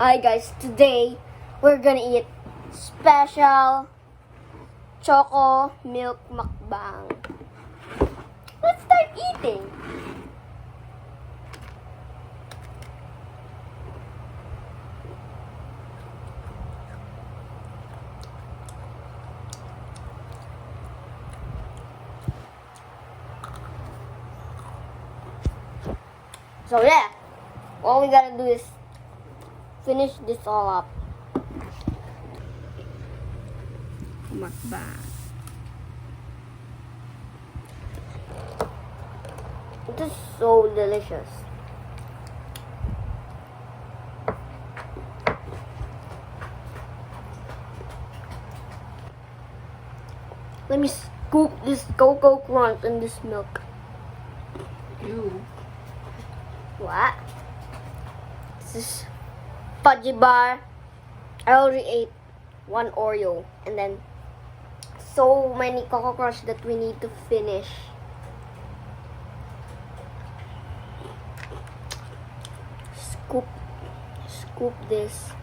Hi guys, today we're gonna eat special choco milk mukbang. Let's start eating. So yeah, all we gotta do is finish this all up. Mukbang. It is so delicious. Let me scoop this Cocoa Crunch in this milk. Ew. What? This is fudgy bar. I already ate one Oreo and then so many Cocoa Crush that we need to finish. Scoop this.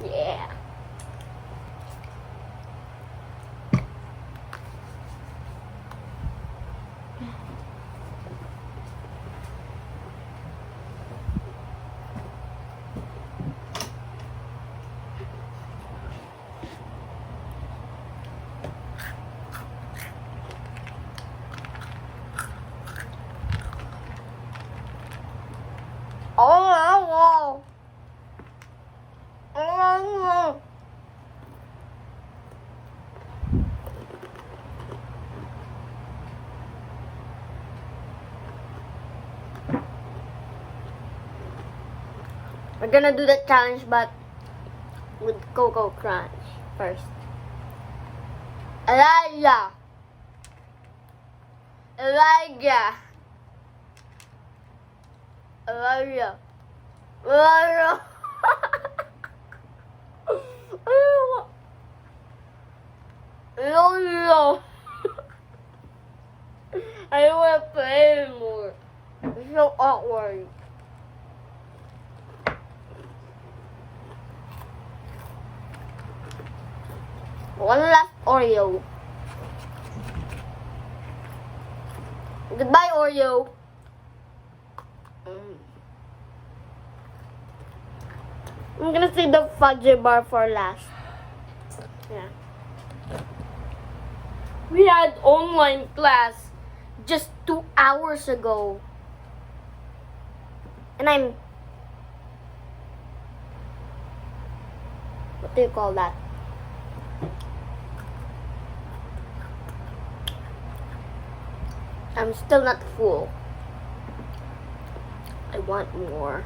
Yeah. Oh, we're gonna do the challenge, but with Cocoa Crunch first. Elijah. Elijah. Elijah. Elijah. Elijah. I don't want to play anymore. It's so awkward. One last Oreo. Goodbye, Oreo. I'm gonna save the fudgy bar for last. Yeah. We had online class just 2 hours ago. And what do you call that? I'm still not full. I want more.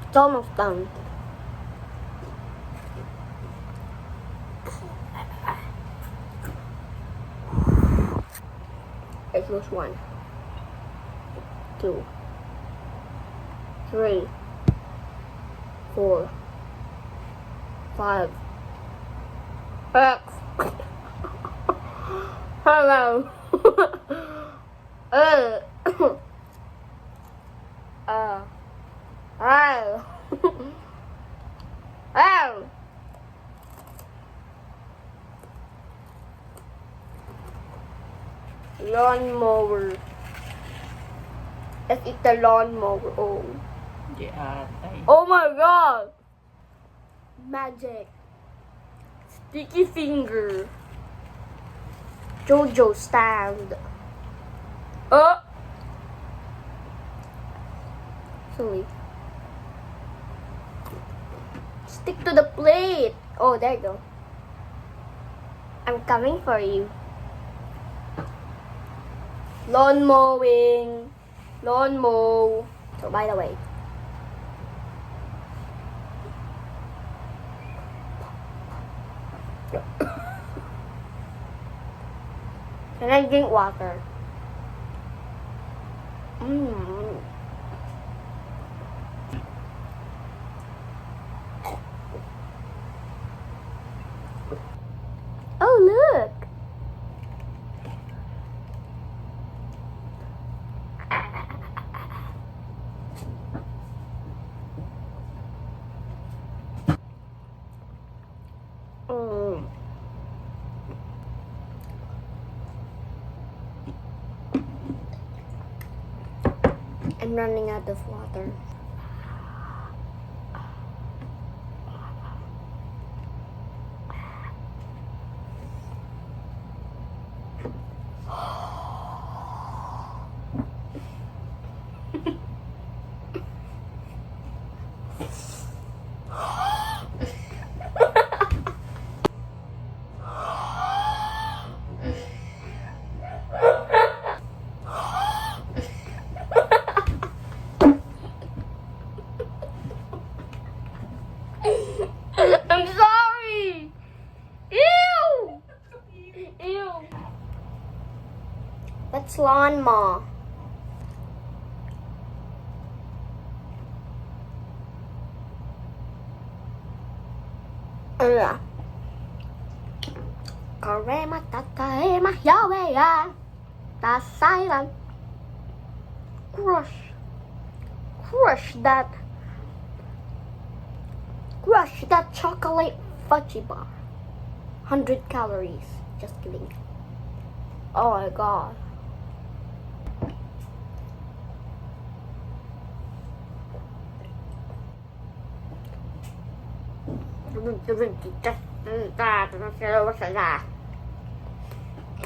It's almost done. It was 1, 2, 3, 4, 5, 6. Hello. Lawnmower. Let's eat the lawnmower. Oh. Yeah. Oh my god. Magic. Sticky finger. Jojo stand. Oh. Sorry. Stick to the plate. Oh, there you go. I'm coming for you. Lawn mowing. Lawn mow. So, by the way. Can I drink water? I'm running out of water. I'm sorry. Ew. Ew. That's lawn moth. Yeah. Karema tataema Yahweh. That's silent. Crush that chocolate fudgy bar. 100 calories. Just kidding. Oh my god.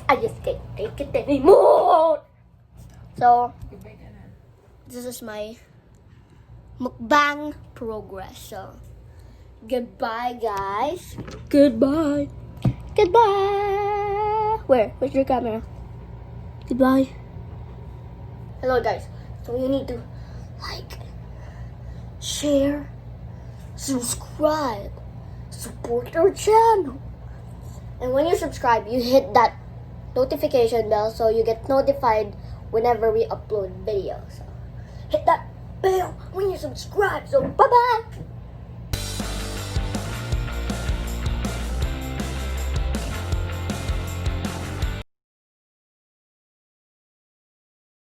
I just can't take it anymore. So this is my mukbang progress. So goodbye, guys. Goodbye. Goodbye. Where's your camera? Goodbye. Hello, guys. So you need to like, share, subscribe, support our channel. And when you subscribe, you hit that notification bell so you get notified whenever we upload videos. So hit that bell when you subscribe. So bye-bye.